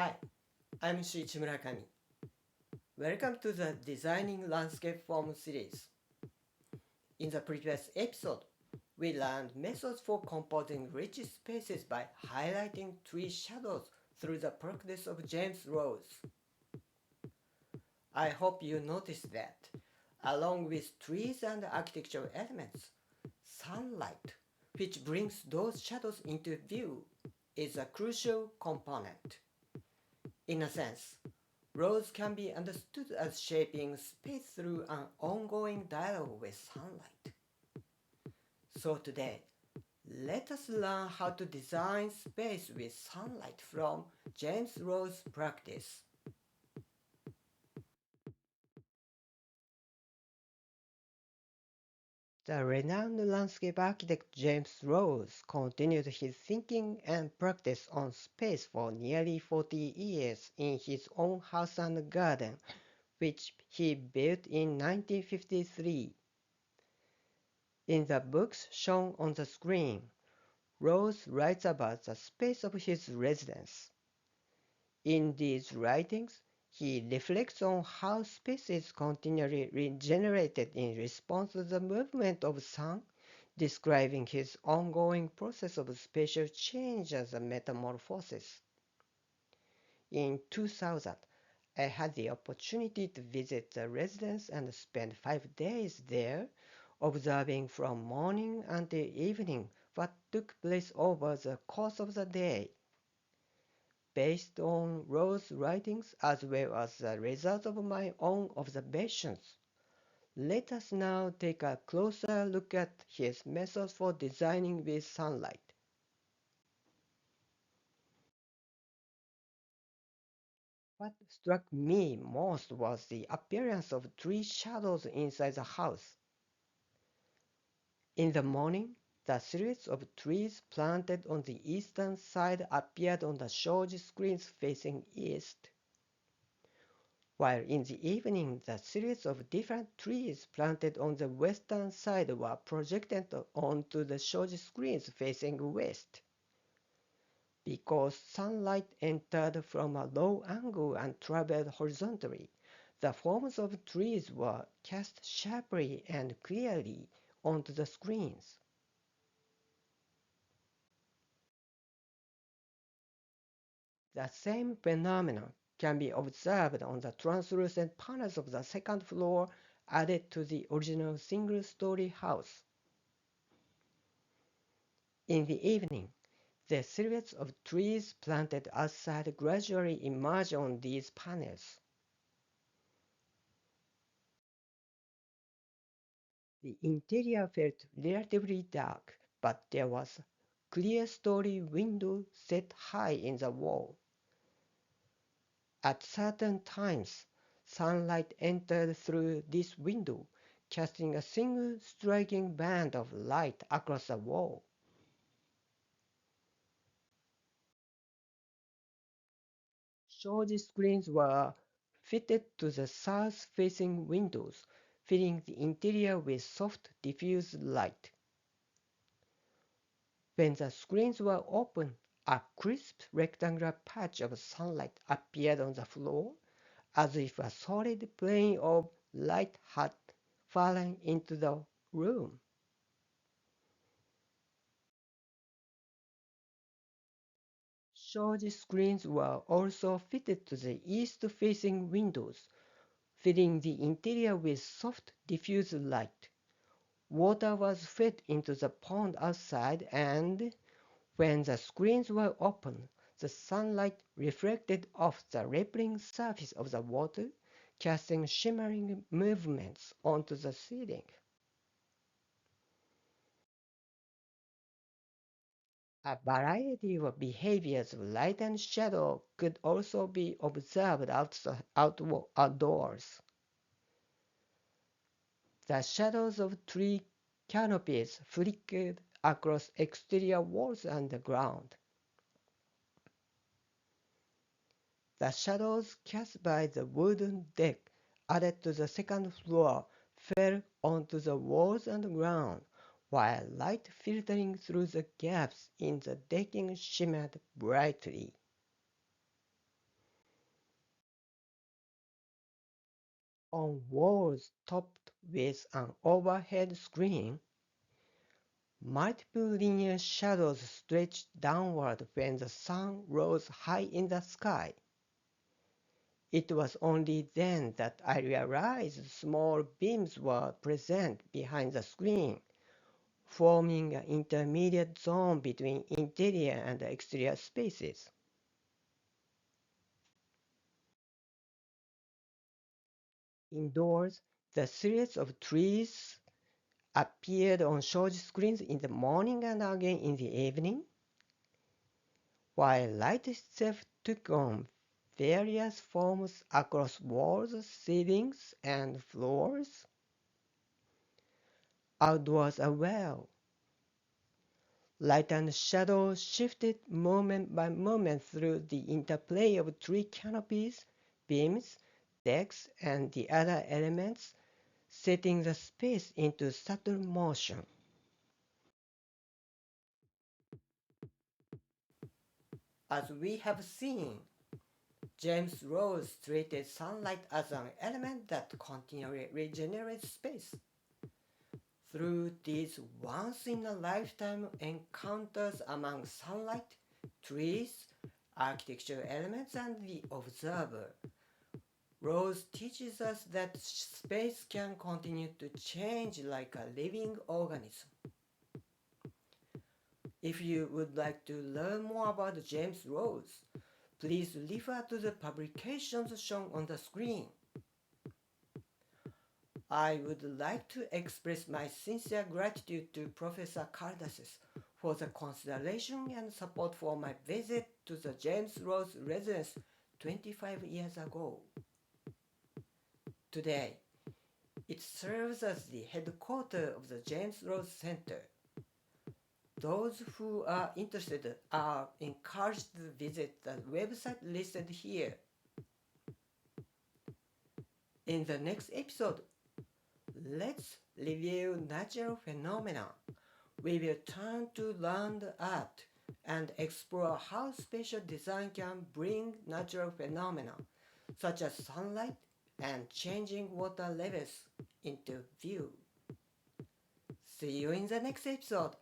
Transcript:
Hi, I'm Shuichi Murakami. Welcome to the Designing Landscape Form series. In the previous episode, we learned methods for composing rich spaces by highlighting tree shadows through the practice of James Rose. I hope you noticed that, along with trees and architectural elements, sunlight, which brings those shadows into view, is a crucial component. In a sense, Rose can be understood as shaping space through an ongoing dialogue with sunlight. So today, let us learn how to design space with sunlight from James Rose's practice. The renowned landscape architect James Rose continued his thinking and practice on space for nearly 40 years in his own house and garden, which he built in 1953. In the books shown on the screen, Rose writes about the space of his residence. In these writings, he reflects on how space is continually regenerated in response to the movement of sun, describing his ongoing process of spatial change as a metamorphosis. In 2000, I had the opportunity to visit the residence and spend 5 days there, observing from morning until evening what took place over the course of the day. Based on Rose's writings as well as the results of my own observations, let us now take a closer look at his methods for designing with sunlight. What struck me most was the appearance of tree shadows inside the house. In the morning, the silhouettes of trees planted on the eastern side appeared on the shoji screens facing east, while in the evening the silhouettes of different trees planted on the western side were projected onto the shoji screens facing west. Because sunlight entered from a low angle and traveled horizontally, the forms of trees were cast sharply and clearly onto the screens. The same phenomenon can be observed on the translucent panels of the second floor added to the original single-story house. In the evening, the silhouettes of trees planted outside gradually emerge on these panels. The interior felt relatively dark, but there was a clear-story window set high in the wall. At certain times, sunlight entered through this window, casting a single striking band of light across the wall. Shoji screens were fitted to the south-facing windows, filling the interior with soft, diffuse light. When the screens were open, a crisp rectangular patch of sunlight appeared on the floor, as if a solid plane of light had fallen into the room. Shoji screens were also fitted to the east-facing windows, filling the interior with soft, diffuse light. Water was fed into the pond outside, and when the screens were open, the sunlight reflected off the rippling surface of the water, casting shimmering movements onto the ceiling. A variety of behaviors of light and shadow could also be observed outdoors. The shadows of tree canopies flickered across exterior walls and the ground. The shadows cast by the wooden deck added to the second floor fell onto the walls and ground, while light filtering through the gaps in the decking shimmered brightly. On walls topped with an overhead screen, multiple linear shadows stretched downward when the sun rose high in the sky. It was only then that I realized small beams were present behind the screen, forming an intermediate zone between interior and exterior spaces. Indoors, the silhouettes of trees appeared on shoji screens in the morning and again in the evening, while light itself took on various forms across walls, ceilings, and floors. Outdoors as well, light and shadow shifted moment by moment through the interplay of tree canopies, beams, decks, and the other elements, setting the space into subtle motion. As we have seen, James Rose treated sunlight as an element that continually regenerates space. Through these once-in-a-lifetime encounters among sunlight, trees, architectural elements, and the observer, Rose teaches us that space can continue to change like a living organism. If you would like to learn more about James Rose, please refer to the publications shown on the screen. I would like to express my sincere gratitude to Professor Caldasis for the consideration and support for my visit to the James Rose residence 25 years ago. Today, it serves as the headquarters of the James Rose Center. Those who are interested are encouraged to visit the website listed here. In the next episode, let's review natural phenomena. We will turn to land art and explore how spatial design can bring natural phenomena, such as sunlight and changing water levels, into view. See you in the next episode.